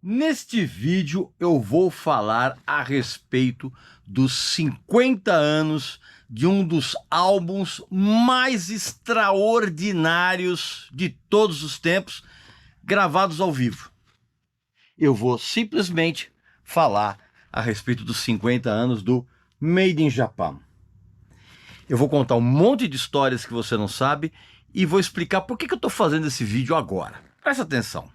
Neste vídeo eu vou falar a respeito dos 50 anos de um dos álbuns mais extraordinários de todos os tempos, gravados ao vivo. Eu vou simplesmente falar a respeito dos 50 anos do Made in Japan. Eu vou contar um monte de histórias que você não sabe e vou explicar por que eu estou fazendo esse vídeo agora. Presta atenção.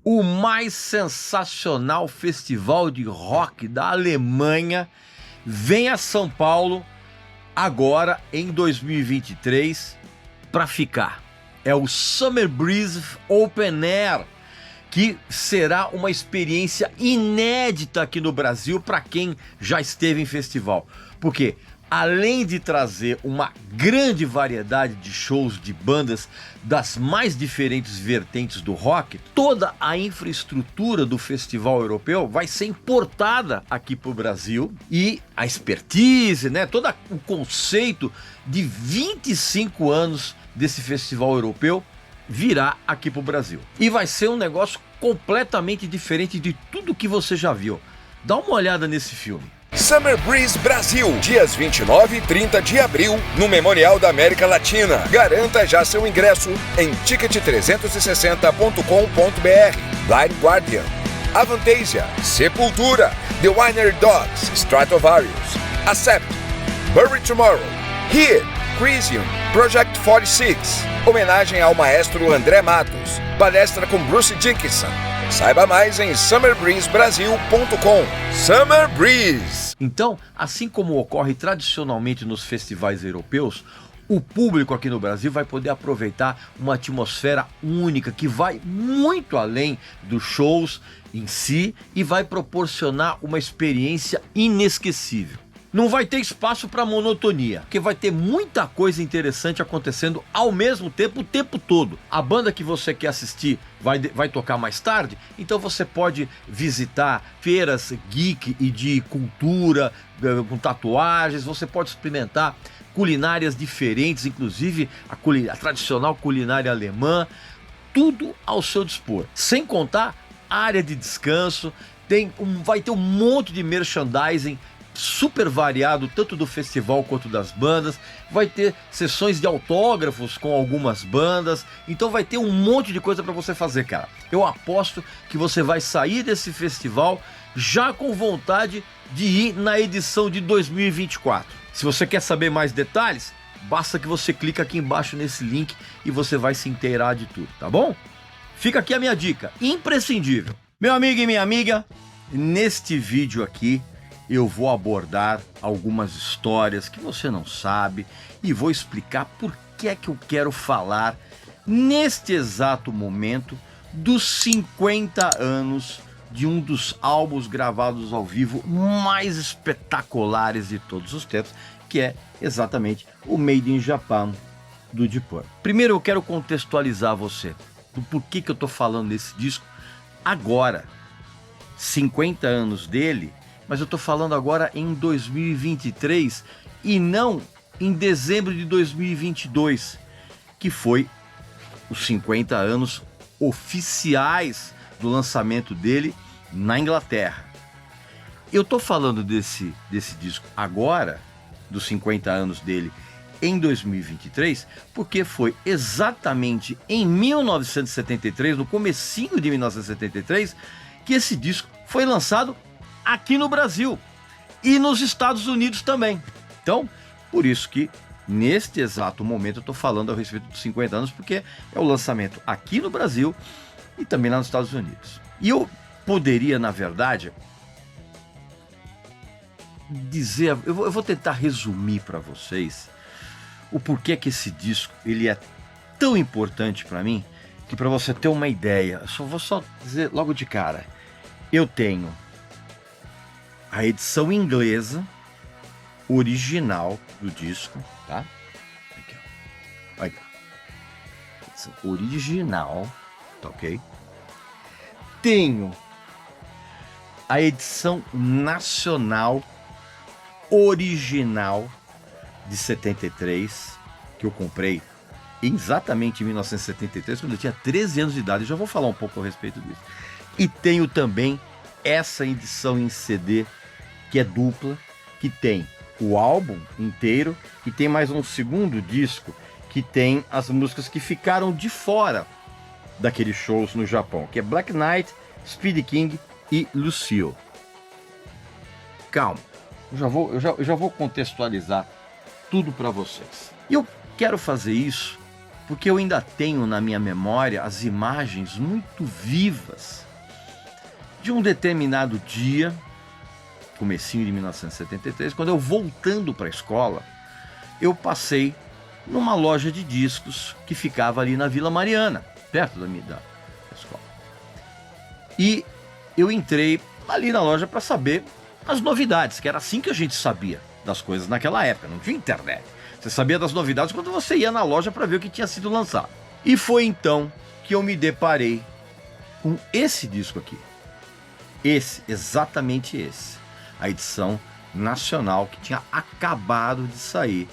O mais sensacional festival de rock da Alemanha vem a São Paulo agora em 2023 para ficar. É o Summer Breeze Open Air, que será uma experiência inédita aqui no Brasil para quem já esteve em festival. Porque além de trazer uma grande variedade de shows de bandas das mais diferentes vertentes do rock, toda a infraestrutura do festival europeu vai ser importada aqui para o Brasil e a expertise, todo o conceito de 25 anos desse festival europeu virá aqui para o Brasil. E vai ser um negócio completamente diferente de tudo que você já viu. Dá uma olhada nesse filme. Summer Breeze Brasil, dias 29 e 30 de abril, no Memorial da América Latina. Garanta já seu ingresso em ticket360.com.br. Blind Guardian, Avantasia, Sepultura, The Winer Dogs, Stratovarius, Accept, Bury Tomorrow, Here, Crisium, Project 46. Homenagem ao maestro André Matos. Palestra com Bruce Dickinson. Saiba mais em summerbreezebrasil.com. Summer Breeze! Então, assim como ocorre tradicionalmente nos festivais europeus, o público aqui no Brasil vai poder aproveitar uma atmosfera única que vai muito além dos shows em si e vai proporcionar uma experiência inesquecível. Não vai ter espaço para monotonia, porque vai ter muita coisa interessante acontecendo ao mesmo tempo, o tempo todo. A banda que você quer assistir vai tocar mais tarde, então você pode visitar feiras geek e de cultura, com tatuagens, você pode experimentar culinárias diferentes, inclusive a tradicional culinária alemã, tudo ao seu dispor. Sem contar a área de descanso, vai ter um monte de merchandising super variado, tanto do festival quanto das bandas. Vai ter sessões de autógrafos com algumas bandas, então vai ter um monte de coisa para você fazer, cara. Eu aposto que você vai sair desse festival já com vontade de ir na edição de 2024. Se você quer saber mais detalhes, basta que você clique aqui embaixo nesse link e você vai se inteirar de tudo, tá bom? Fica aqui a minha dica, imprescindível. Meu amigo e minha amiga, neste vídeo aqui eu vou abordar algumas histórias que você não sabe e vou explicar por que é que eu quero falar neste exato momento dos 50 anos de um dos álbuns gravados ao vivo mais espetaculares de todos os tempos, que é exatamente o Made in Japan do Deep Purple. Primeiro eu quero contextualizar você do porquê que eu estou falando desse disco agora, 50 anos dele, mas eu estou falando agora em 2023 e não em dezembro de 2022, que foi os 50 anos oficiais do lançamento dele na Inglaterra. Eu estou falando desse disco agora, dos 50 anos dele em 2023, porque foi exatamente em 1973, no comecinho de 1973, que esse disco foi lançado aqui no Brasil e nos Estados Unidos também. Então, por isso que neste exato momento eu estou falando a respeito dos 50 anos, porque é o lançamento aqui no Brasil e também lá nos Estados Unidos. E eu poderia, na verdade, dizer, eu vou tentar resumir para vocês o porquê que esse disco ele é tão importante para mim, que para você ter uma ideia, eu vou dizer logo de cara, eu tenho a edição inglesa original do disco, tá? Aqui, ó. Aqui, ó. Edição original, tá ok? Tenho a edição nacional original de 73, que eu comprei exatamente em 1973, quando eu tinha 13 anos de idade. Eu já vou falar um pouco a respeito disso. E tenho também essa edição em CD, que é dupla, que tem o álbum inteiro e tem mais um segundo disco que tem as músicas que ficaram de fora daqueles shows no Japão, que é Black Knight, Speed King e Lucille. Calma, eu já vou contextualizar tudo para vocês. E eu quero fazer isso porque eu ainda tenho na minha memória as imagens muito vivas de um determinado dia, comecinho de 1973, quando eu, voltando para a escola, eu passei numa loja de discos que ficava ali na Vila Mariana, perto da escola. E eu entrei ali na loja para saber as novidades, que era assim que a gente sabia das coisas naquela época, não tinha internet. Você sabia das novidades quando você ia na loja para ver o que tinha sido lançado. E foi então que eu me deparei com esse disco aqui. Exatamente esse. A edição nacional que tinha acabado de sair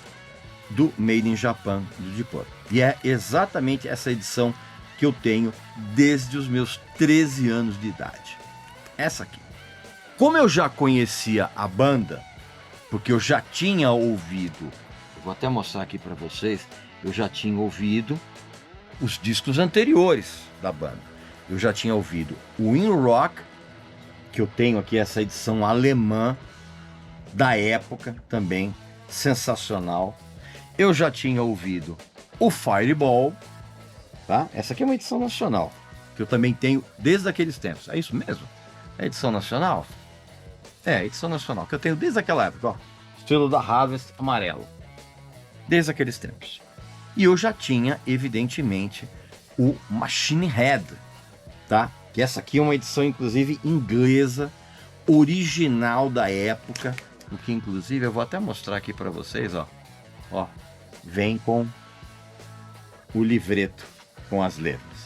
do Made in Japan do Deep Purple. E é exatamente essa edição que eu tenho desde os meus 13 anos de idade. Essa aqui. Como eu já conhecia a banda, porque eu já tinha ouvido, eu vou até mostrar aqui para vocês, eu já tinha ouvido os discos anteriores da banda. Eu já tinha ouvido o In Rock, que eu tenho aqui essa edição alemã da época também, sensacional. Eu já tinha ouvido o Fireball, tá? Essa aqui é uma edição nacional, que eu também tenho desde aqueles tempos. É isso mesmo? É edição nacional? É, edição nacional, que eu tenho desde aquela época, ó. Estilo da Harvest amarelo. Desde aqueles tempos. E eu já tinha, evidentemente, o Machine Head, tá? Que essa aqui é uma edição, inclusive, inglesa, original da época, o que, inclusive, eu vou até mostrar aqui para vocês, ó. Ó, vem com o livreto, com as letras,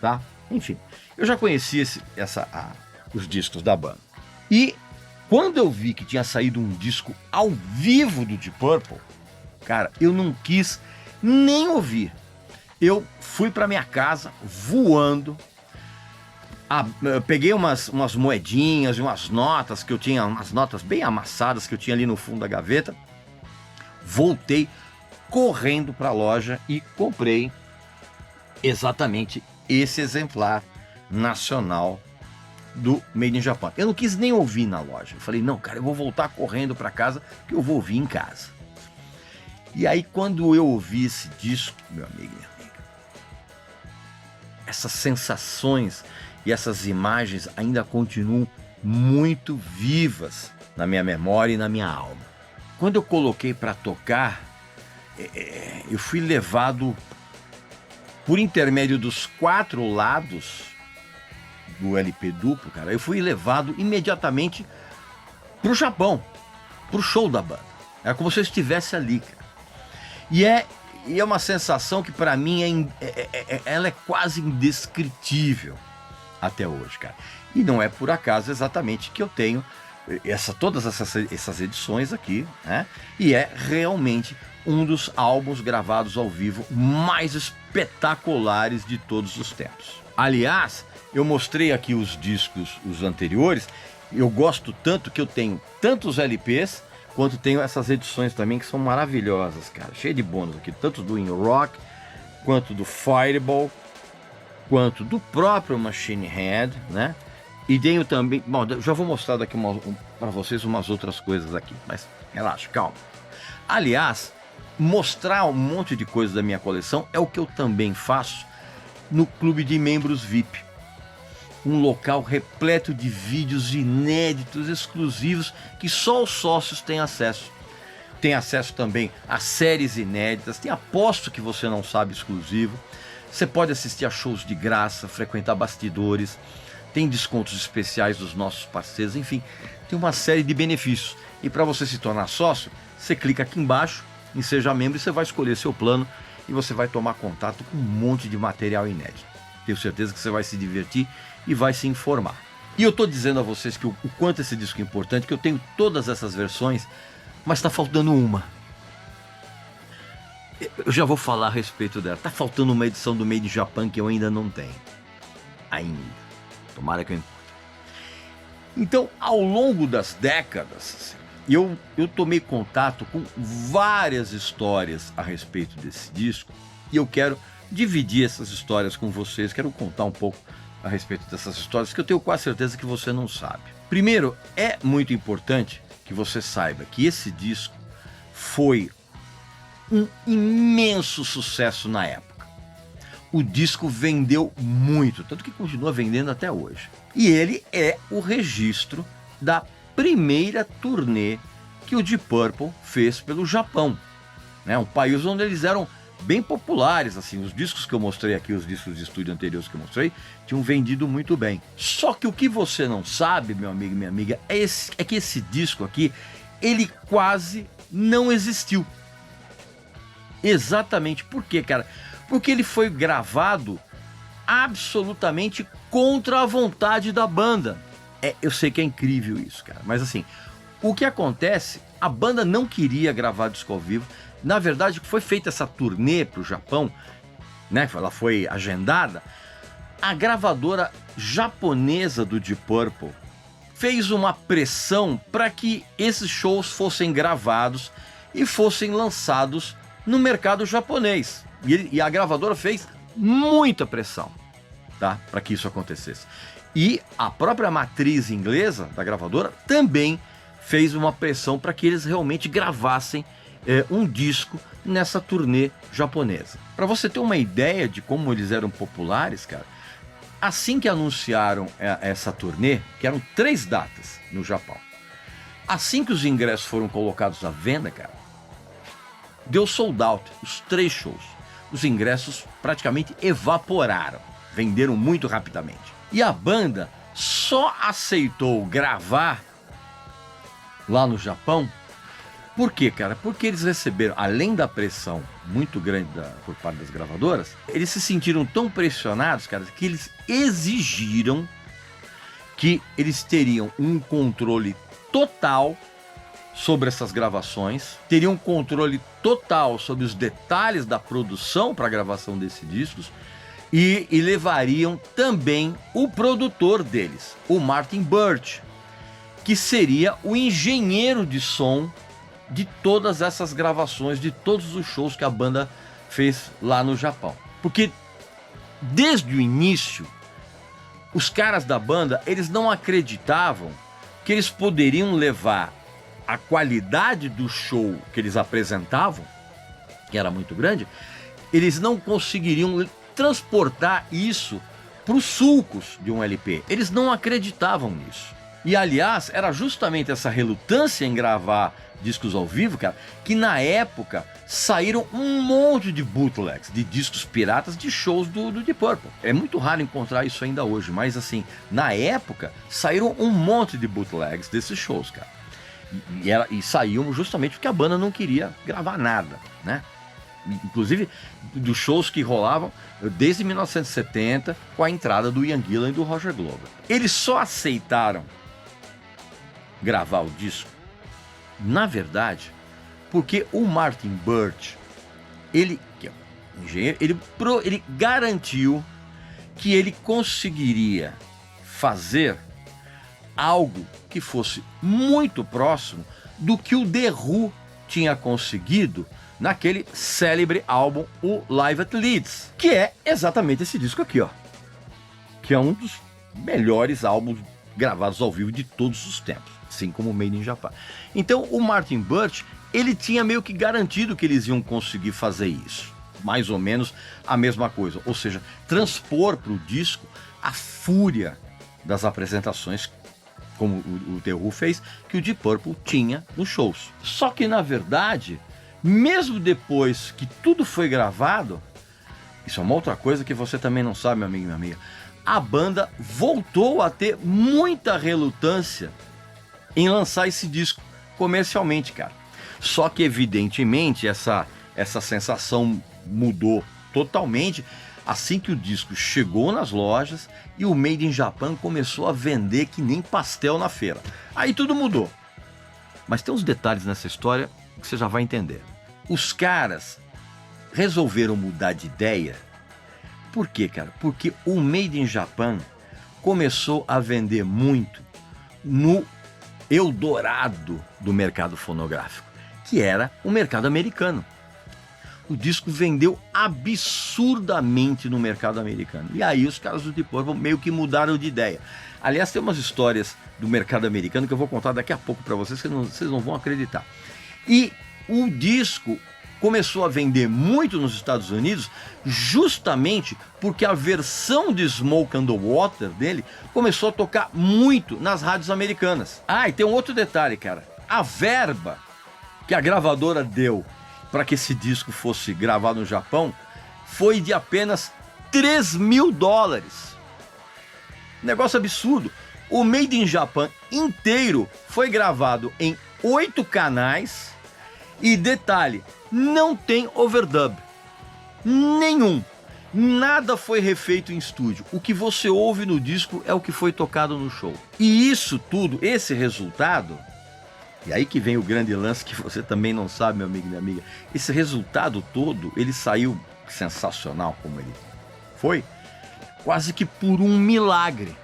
tá? Enfim, eu já conhecia os discos da banda. E quando eu vi que tinha saído um disco ao vivo do Deep Purple, cara, eu não quis nem ouvir. Eu fui para minha casa voando. Peguei umas moedinhas e umas notas que eu tinha, umas notas bem amassadas que eu tinha ali no fundo da gaveta. Voltei correndo para a loja e comprei exatamente esse exemplar nacional do Made in Japan. Eu não quis nem ouvir na loja. Eu falei, não, cara, eu vou voltar correndo para casa que eu vou ouvir em casa. E aí, quando eu ouvi esse disco, meu amigo e minha amiga, essas sensações e essas imagens ainda continuam muito vivas na minha memória e na minha alma. Quando eu coloquei para tocar, eu fui levado por intermédio dos 4 lados do LP duplo, cara. Eu fui levado imediatamente pro Japão, pro show da banda. Era como se eu estivesse ali, cara. E é uma sensação que para mim ela é quase indescritível até hoje, cara. E não é por acaso exatamente que eu tenho todas essas edições aqui, né? E é realmente um dos álbuns gravados ao vivo mais espetaculares de todos os tempos. Aliás, eu mostrei aqui os discos, os anteriores. Eu gosto tanto que eu tenho tanto os LPs quanto tenho essas edições também que são maravilhosas, cara. Cheio de bônus aqui, tanto do In Rock, quanto do Fireball, quanto do próprio Machine Head, né? E tenho também... Bom, já vou mostrar daqui para vocês umas outras coisas aqui, mas relaxa, calma. Aliás, mostrar um monte de coisas da minha coleção é o que eu também faço no Clube de Membros VIP. Um local repleto de vídeos inéditos, exclusivos, que só os sócios têm acesso. Tem acesso também a séries inéditas, tem aposto que você não sabe exclusivo. Você pode assistir a shows de graça, frequentar bastidores, tem descontos especiais dos nossos parceiros, enfim, tem uma série de benefícios. E para você se tornar sócio, você clica aqui embaixo em Seja Membro e você vai escolher seu plano e você vai tomar contato com um monte de material inédito. Tenho certeza que você vai se divertir e vai se informar. E eu tô dizendo a vocês que o quanto esse disco é importante, que eu tenho todas essas versões, mas tá faltando uma. Eu já vou falar a respeito dela. Tá faltando uma edição do Made in Japan que eu ainda não tenho. Ainda. Tomara que eu encontre. Então, ao longo das décadas, eu tomei contato com várias histórias a respeito desse disco e eu quero dividir essas histórias com vocês, quero contar um pouco a respeito dessas histórias que eu tenho quase certeza que você não sabe. Primeiro, é muito importante que você saiba que esse disco foi um imenso sucesso na época. O disco vendeu muito, tanto que continua vendendo até hoje. E ele é o registro da primeira turnê que o Deep Purple fez pelo Japão, né? Um país onde eles eram bem populares, assim. Os discos que eu mostrei aqui, os discos de estúdio anteriores que eu mostrei, tinham vendido muito bem. Só que o que você não sabe, meu amigo e minha amiga, é que esse disco aqui, ele quase não existiu. Exatamente. Por quê, cara? Porque ele foi gravado absolutamente contra a vontade da banda. Eu sei que é incrível isso, cara, mas assim, o que acontece, a banda não queria gravar disco ao vivo. Na verdade, foi feita essa turnê pro Japão, né? Ela foi agendada. A gravadora japonesa do Deep Purple fez uma pressão para que esses shows fossem gravados e fossem lançados no mercado japonês. E a gravadora fez muita pressão, tá? Para que isso acontecesse. E a própria matriz inglesa da gravadora também fez uma pressão para que eles realmente gravassem um disco nessa turnê japonesa. Para você ter uma ideia de como eles eram populares, cara, assim que anunciaram essa turnê, que eram 3 datas no Japão, assim que os ingressos foram colocados à venda, cara, deu sold out, os 3 shows. Os ingressos praticamente evaporaram, venderam muito rapidamente. E a banda só aceitou gravar lá no Japão. Por quê, cara? Porque eles receberam, além da pressão muito grande por parte das gravadoras, eles se sentiram tão pressionados, cara, que eles exigiram que eles teriam um controle total sobre essas gravações, teriam um controle total sobre os detalhes da produção para a gravação desses discos e levariam também o produtor deles, o Martin Birch, que seria o engenheiro de som de todas essas gravações, de todos os shows que a banda fez lá no Japão. Porque desde o início, os caras da banda, eles não acreditavam que eles poderiam levar a qualidade do show que eles apresentavam, que era muito grande, eles não conseguiriam transportar isso para os sulcos de um LP. Eles não acreditavam nisso. E, aliás, era justamente essa relutância em gravar discos ao vivo, cara, que na época saíram um monte de bootlegs, de discos piratas de shows do Deep Purple. É muito raro encontrar isso ainda hoje, mas assim, na época saíram um monte de bootlegs desses shows, cara. E saíam justamente porque a banda não queria gravar nada, né? Inclusive dos shows que rolavam desde 1970 com a entrada do Ian Gillan e do Roger Glover. Eles só aceitaram gravar o disco, na verdade, porque o Martin Birch, ele, que é um engenheiro, ele garantiu que ele conseguiria fazer algo que fosse muito próximo do que o The Who tinha conseguido naquele célebre álbum, o Live at Leeds, que é exatamente esse disco aqui, ó, que é um dos melhores álbuns gravados ao vivo de todos os tempos, assim como o Made in Japan. Então o Martin Birch, ele tinha meio que garantido que eles iam conseguir fazer isso, mais ou menos a mesma coisa, ou seja, transpor para o disco a fúria das apresentações, como o The Who fez, que o Deep Purple tinha nos shows. Só que, na verdade, mesmo depois que tudo foi gravado, isso é uma outra coisa que você também não sabe, meu amigo e minha amiga, a banda voltou a ter muita relutância em lançar esse disco comercialmente, cara. Só que, evidentemente, essa sensação mudou totalmente Assim que o disco chegou nas lojas e o Made in Japan começou a vender que nem pastel na feira. Aí tudo mudou. Mas tem uns detalhes nessa história que você já vai entender. Os caras resolveram mudar de ideia. Por quê, cara? Porque o Made in Japan começou a vender muito no Eldorado do mercado fonográfico, que era o mercado americano. O disco vendeu absurdamente no mercado americano. E aí os caras do Deep Purple meio que mudaram de ideia. Aliás, tem umas histórias do mercado americano que eu vou contar daqui a pouco para vocês, que vocês não vão acreditar. E o disco começou a vender muito nos Estados Unidos justamente porque a versão de Smoke on the Water dele começou a tocar muito nas rádios americanas. Ah, e tem um outro detalhe, cara. A verba que a gravadora deu para que esse disco fosse gravado no Japão foi de apenas $3.000. Negócio absurdo. O Made in Japan inteiro foi gravado em 8 canais e, detalhe, não tem overdub. Nenhum. Nada foi refeito em estúdio. O que você ouve no disco é o que foi tocado no show. E isso tudo, esse resultado, e aí que vem o grande lance que você também não sabe, meu amigo e minha amiga, esse resultado todo, ele saiu sensacional como ele foi, quase que por um milagre.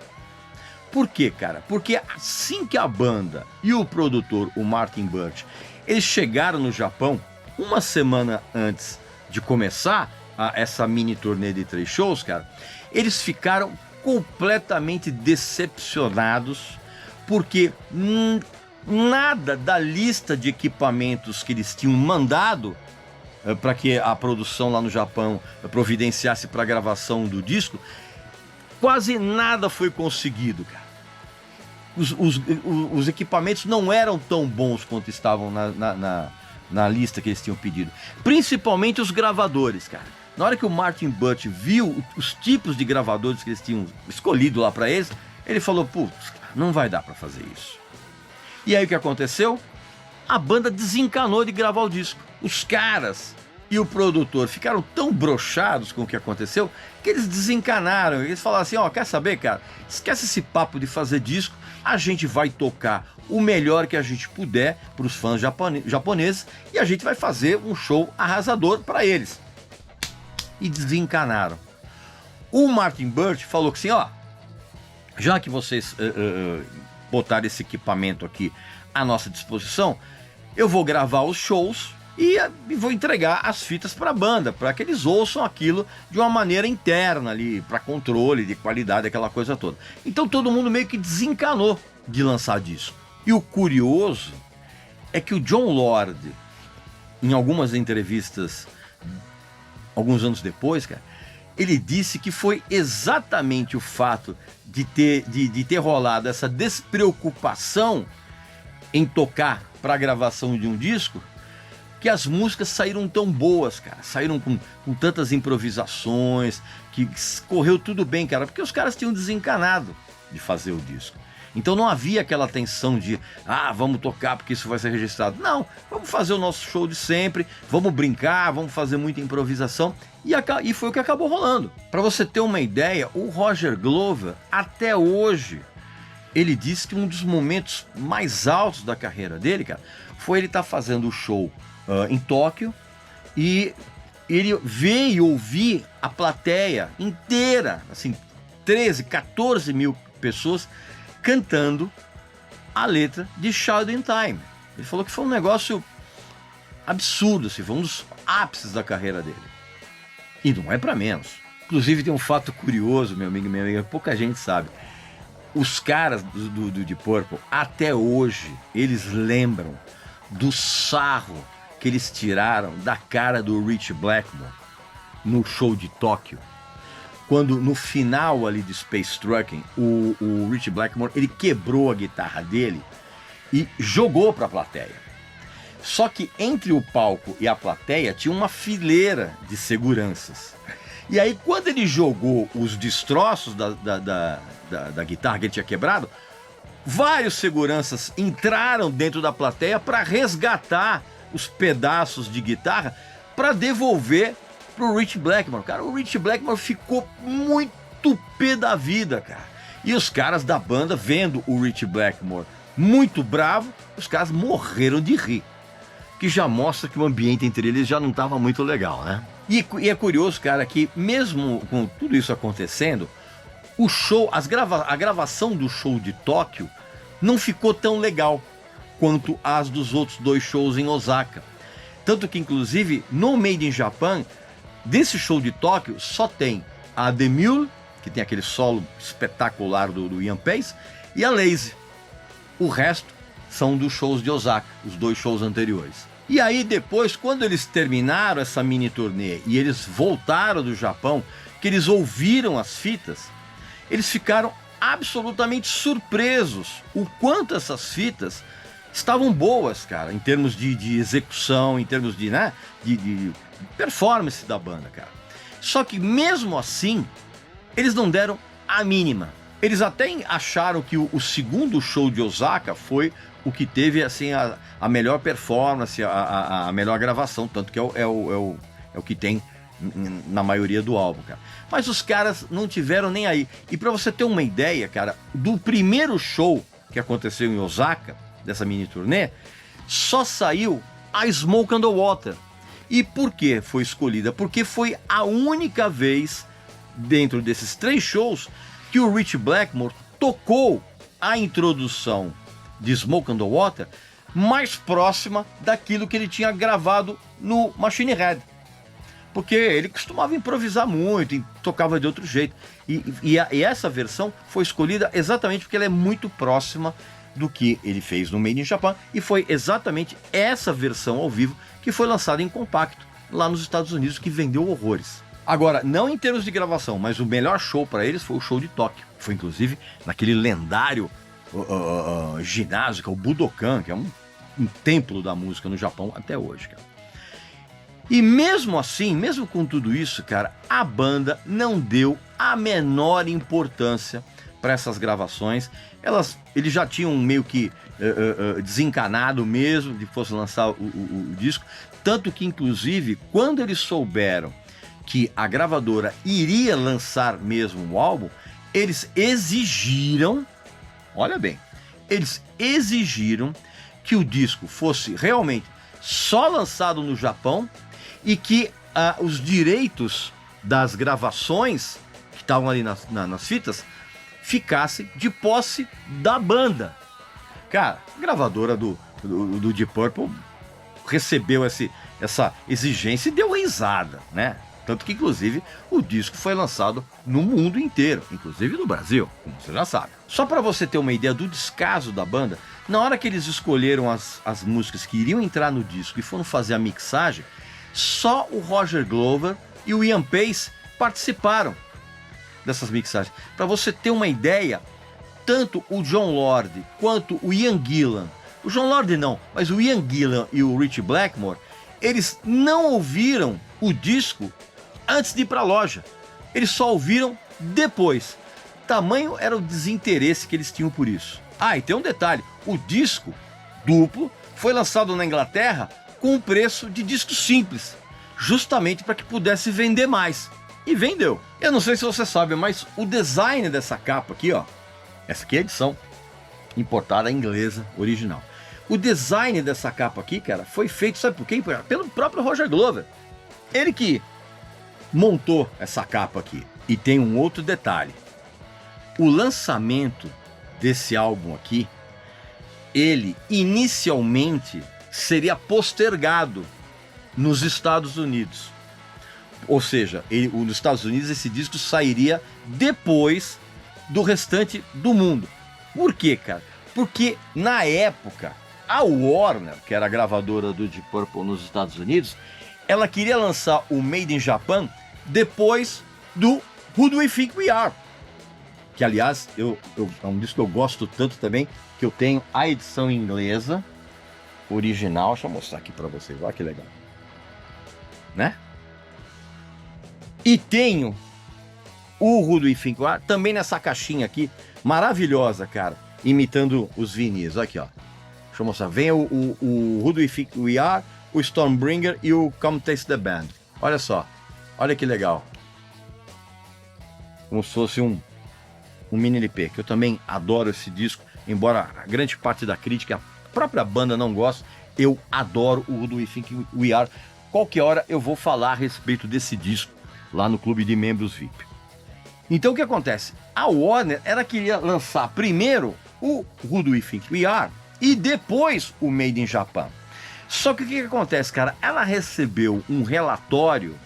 Por quê, cara? Porque assim que a banda e o produtor, o Martin Birch, eles chegaram no Japão, uma semana antes de começar essa mini turnê de 3 shows, cara, eles ficaram completamente decepcionados, porque nada da lista de equipamentos que eles tinham mandado para que a produção lá no Japão providenciasse para a gravação do disco, quase nada foi conseguido, cara. Os equipamentos não eram tão bons quanto estavam na lista que eles tinham pedido. Principalmente os gravadores, cara. Na hora que o Martin Birch viu os tipos de gravadores que eles tinham escolhido lá para eles, ele falou, putz, não vai dar para fazer isso. E aí o que aconteceu? A banda desencanou de gravar o disco. Os caras e o produtor ficaram tão broxados com o que aconteceu que eles desencanaram. Eles falaram assim, ó, quer saber, cara? Esquece esse papo de fazer disco. A gente vai tocar o melhor que a gente puder para os fãs japoneses e a gente vai fazer um show arrasador para eles. E desencanaram. O Martin Birch falou que assim, ó, já que vocês botaram esse equipamento aqui à nossa disposição, eu vou gravar os shows e vou entregar as fitas para a banda, para que eles ouçam aquilo de uma maneira interna ali, para controle de qualidade, aquela coisa toda. Então todo mundo meio que desencanou de lançar disco. E o curioso é que o Jon Lord, em algumas entrevistas, alguns anos depois, cara, ele disse que foi exatamente o fato de ter rolado essa despreocupação em tocar para a gravação de um disco, que as músicas saíram tão boas, cara. Saíram com tantas improvisações, que correu tudo bem, cara, porque os caras tinham desencanado de fazer o disco. Então não havia aquela tensão de, vamos tocar porque isso vai ser registrado. Não, vamos fazer o nosso show de sempre, vamos brincar, vamos fazer muita improvisação. E foi o que acabou rolando. Para você ter uma ideia, o Roger Glover, até hoje, ele disse que um dos momentos mais altos da carreira dele, cara, foi ele estar fazendo o show em Tóquio e ele veio ouvir a plateia inteira, assim, 13, 14 mil pessoas cantando a letra de Child in Time. Ele falou que foi um negócio absurdo, assim, foi um dos ápices da carreira dele. E não é para menos. Inclusive tem um fato curioso, meu amigo e minha amiga, pouca gente sabe. Os caras do Deep Purple, até hoje, eles lembram do sarro que eles tiraram da cara do Rich Blackmore no show de Tóquio. Quando no final ali de Space Trucking, o Rich Blackmore, ele quebrou a guitarra dele e jogou para a plateia. Só que entre o palco e a plateia tinha uma fileira de seguranças. E aí quando ele jogou os destroços da guitarra que ele tinha quebrado, vários seguranças entraram dentro da plateia para resgatar os pedaços de guitarra para devolver pro Rich Blackmore. Cara, o Rich Blackmore ficou muito pé da vida, cara. E os caras da banda, vendo o Rich Blackmore muito bravo, os caras morreram de rir. Que já mostra que o ambiente entre eles já não estava muito legal, né? E é curioso, cara, que mesmo com tudo isso acontecendo, o show, a gravação do show de Tóquio não ficou tão legal quanto as dos outros 2 shows em Osaka. Tanto que, inclusive, no Made in Japan, desse show de Tóquio, só tem a The Mule, que tem aquele solo espetacular do Ian Pace, e a Lazy. O resto são dos shows de Osaka, os 2 shows anteriores. E aí depois, quando eles terminaram essa mini turnê e eles voltaram do Japão, que eles ouviram as fitas, eles ficaram absolutamente surpresos o quanto essas fitas estavam boas, cara, em termos de execução, em termos de performance da banda, cara. Só que mesmo assim, eles não deram a mínima. Eles até acharam que o segundo show de Osaka foi o que teve assim a melhor performance, a melhor gravação, tanto que é o que tem na maioria do álbum, cara. Mas os caras não tiveram nem aí. E pra você ter uma ideia, cara, do primeiro show que aconteceu em Osaka, dessa mini turnê, só saiu a Smoke on the Water. E por que foi escolhida? Porque foi a única vez dentro desses 3 shows que o Rich Blackmore tocou a introdução de Smoke on the Water mais próxima daquilo que ele tinha gravado no Machine Head. Porque ele costumava improvisar muito e tocava de outro jeito. E essa versão foi escolhida exatamente porque ela é muito próxima do que ele fez no Made in Japan, e foi exatamente essa versão ao vivo que foi lançada em compacto lá nos Estados Unidos, que vendeu horrores. Agora, não em termos de gravação, mas o melhor show para eles foi o show de Tóquio. Foi inclusive naquele lendário ginásio, que é o Budokan, que é um templo da música no Japão até hoje, cara. E mesmo assim, mesmo com tudo isso, cara, a banda não deu a menor importância para essas gravações. Eles já tinham meio que desencanado mesmo de fosse lançar o disco, tanto que inclusive quando eles souberam que a gravadora iria lançar mesmo o álbum, eles exigiram, olha bem, eles exigiram que o disco fosse realmente só lançado no Japão e que os direitos das gravações que estavam ali nas fitas ficasse de posse da banda. Cara, a gravadora do Deep Purple recebeu essa exigência e deu risada, né? Tanto que, inclusive, o disco foi lançado no mundo inteiro, inclusive no Brasil, como você já sabe. Só para você ter uma ideia do descaso da banda, na hora que eles escolheram as músicas que iriam entrar no disco e foram fazer a mixagem, só o Roger Glover e o Ian Pace participaram dessas mixagens. Para você ter uma ideia, tanto o Jon Lord quanto o Ian Gillan, o Jon Lord não, mas o Ian Gillan e o Rich Blackmore, eles não ouviram o disco antes de ir para a loja. Eles só ouviram depois. Tamanho era o desinteresse que eles tinham por isso. Ah, e tem um detalhe, o disco duplo foi lançado na Inglaterra com o preço de disco simples, justamente para que pudesse vender mais. E vendeu. Eu não sei se você sabe, mas o design dessa capa aqui, ó, essa aqui é a edição importada inglesa original. O design dessa capa aqui, cara, foi feito, sabe por quê? Pelo próprio Roger Glover. Ele que montou essa capa aqui. E tem um outro detalhe. O lançamento desse álbum aqui, ele inicialmente seria postergado nos Estados Unidos. Ou seja, nos Estados Unidos esse disco sairia depois do restante do mundo. Por quê, cara? Porque na época, a Warner, que era a gravadora do Deep Purple nos Estados Unidos, ela queria lançar o Made in Japan depois do Who Do We Think We Are? Que, aliás, é um disco que eu gosto tanto também, que eu tenho a edição inglesa original. Deixa eu mostrar aqui pra vocês, olha que legal. Né? E tenho o Who Do We Think We Are também nessa caixinha aqui, maravilhosa, cara, imitando os vinis. Aqui, ó. Deixa eu mostrar. Vem o Who Do We Think We Are, o Stormbringer e o Come Taste the Band. Olha só. Olha que legal. Como se fosse um mini LP, que eu também adoro esse disco, embora a grande parte da crítica, a própria banda não gosta, eu adoro o Who Do We Think We Are. Qualquer hora eu vou falar a respeito desse disco lá no clube de membros VIP. Então o que acontece? A Warner, ela queria lançar primeiro o Who Do We Think We Are e depois o Made in Japan. Só que o que acontece, cara? Ela recebeu um relatório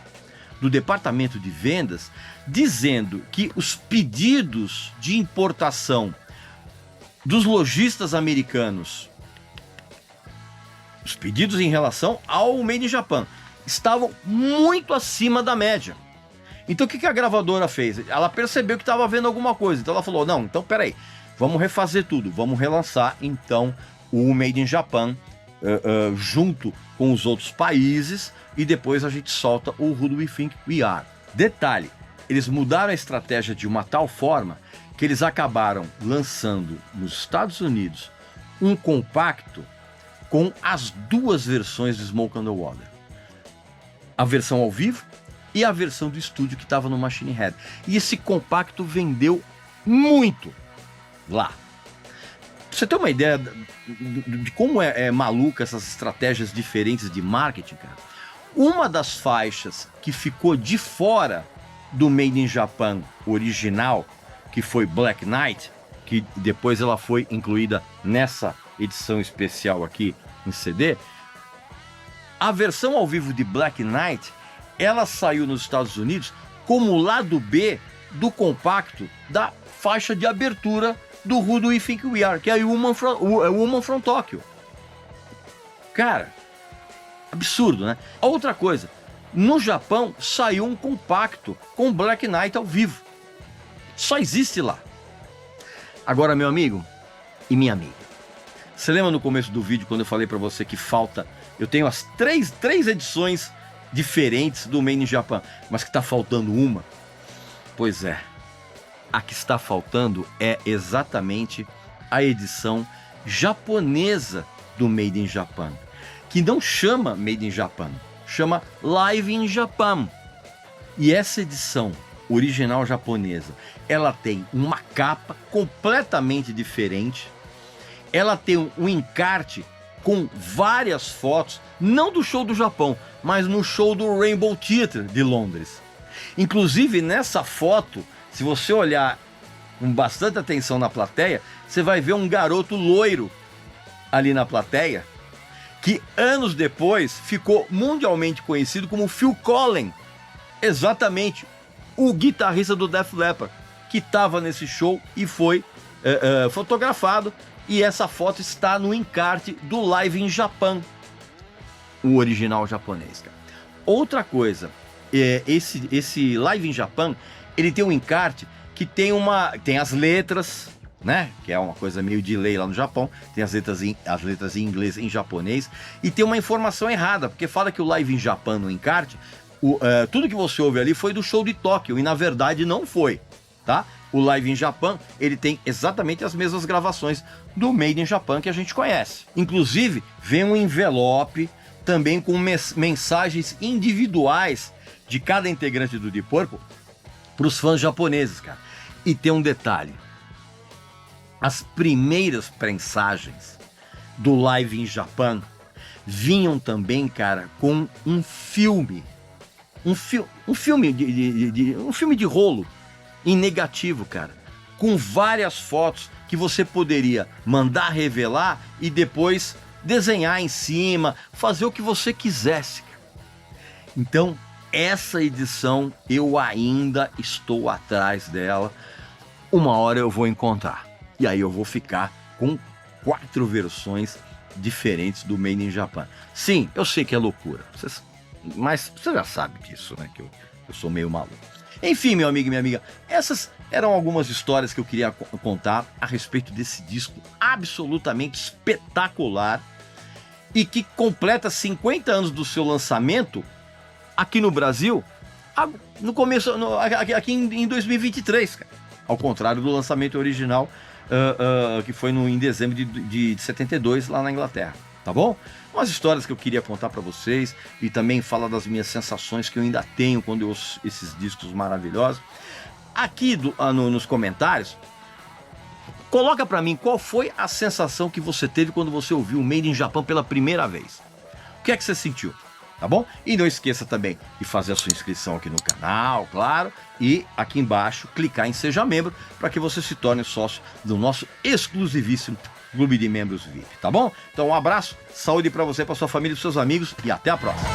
do departamento de vendas dizendo que os pedidos de importação dos lojistas americanos, os pedidos em relação ao Made in Japan, estavam muito acima da média. Então o que a gravadora fez? Ela percebeu que estava havendo alguma coisa, então ela falou, não, então peraí, vamos refazer tudo, vamos relançar então o Made in Japan junto com os outros países e depois a gente solta o Who Do We Think We Are. Detalhe, eles mudaram a estratégia de uma tal forma que eles acabaram lançando nos Estados Unidos um compacto com as duas versões de Smoke on the Water. A versão ao vivo e a versão do estúdio que estava no Machine Head. E esse compacto vendeu muito lá. Pra você ter uma ideia de como é maluca essas estratégias diferentes de marketing, cara. Uma das faixas que ficou de fora do Made in Japan original, que foi Black Knight, que depois ela foi incluída nessa edição especial aqui em CD, a versão ao vivo de Black Knight, ela saiu nos Estados Unidos como lado B do compacto da faixa de abertura do Who Do We Think We Are, que é a Woman from Tokyo. Cara, absurdo, né? Outra coisa, no Japão saiu um compacto com Black Knight ao vivo. Só existe lá. Agora, meu amigo e minha amiga, você lembra no começo do vídeo quando eu falei pra você que falta... Eu tenho as três edições diferentes do Made in Japan, mas que tá faltando uma? Pois é, a que está faltando é exatamente a edição japonesa do Made in Japan, que não chama Made in Japan, chama Live in Japan. E essa edição original japonesa, ela tem uma capa completamente diferente, ela tem um encarte com várias fotos, não do show do Japão, mas no show do Rainbow Theatre de Londres. Inclusive nessa foto, se você olhar com bastante atenção na plateia, você vai ver um garoto loiro ali na plateia, que anos depois ficou mundialmente conhecido como Phil Collen, exatamente o guitarrista do Def Leppard, que estava nesse show e foi fotografado, e essa foto está no encarte do Live in Japan, o original japonês, cara. Outra coisa, esse Live in Japan, ele tem um encarte que tem as letras, né? Que é uma coisa meio de lei lá no Japão. Tem as letras em inglês e em japonês. E tem uma informação errada, porque fala que o Live in Japan no encarte, tudo que você ouve ali foi do show de Tóquio, e na verdade não foi, tá? O Live in Japan, ele tem exatamente as mesmas gravações do Made in Japan que a gente conhece. Inclusive, vem um envelope também com mensagens individuais de cada integrante do Deep Purple para os fãs japoneses, cara. E tem um detalhe. As primeiras prensagens do Live in Japan vinham também, cara, com um filme. Um filme de rolo em negativo, cara, com várias fotos que você poderia mandar revelar e depois desenhar em cima, fazer o que você quisesse. Então, essa edição eu ainda estou atrás dela. Uma hora eu vou encontrar. E aí eu vou ficar com 4 versões diferentes do Made in Japan. Sim, eu sei que é loucura, mas você já sabe disso, né? Que eu sou meio maluco. Enfim, meu amigo e minha amiga, essas eram algumas histórias que eu queria contar a respeito desse disco absolutamente espetacular e que completa 50 anos do seu lançamento aqui no Brasil, no começo, aqui em 2023, cara. Ao contrário do lançamento original, que foi em dezembro de 72 lá na Inglaterra. tá bom? Umas histórias que eu queria contar para vocês e também falar das minhas sensações que eu ainda tenho quando eu ouço esses discos maravilhosos. Aqui nos comentários, coloca para mim qual foi a sensação que você teve quando você ouviu o Made in Japan pela primeira vez. O que é que você sentiu? Tá bom? E não esqueça também de fazer a sua inscrição aqui no canal, claro, e aqui embaixo clicar em Seja Membro para que você se torne sócio do nosso exclusivíssimo Clube de Membros VIP, tá bom? Então um abraço, saúde para você, para sua família e seus amigos e até a próxima.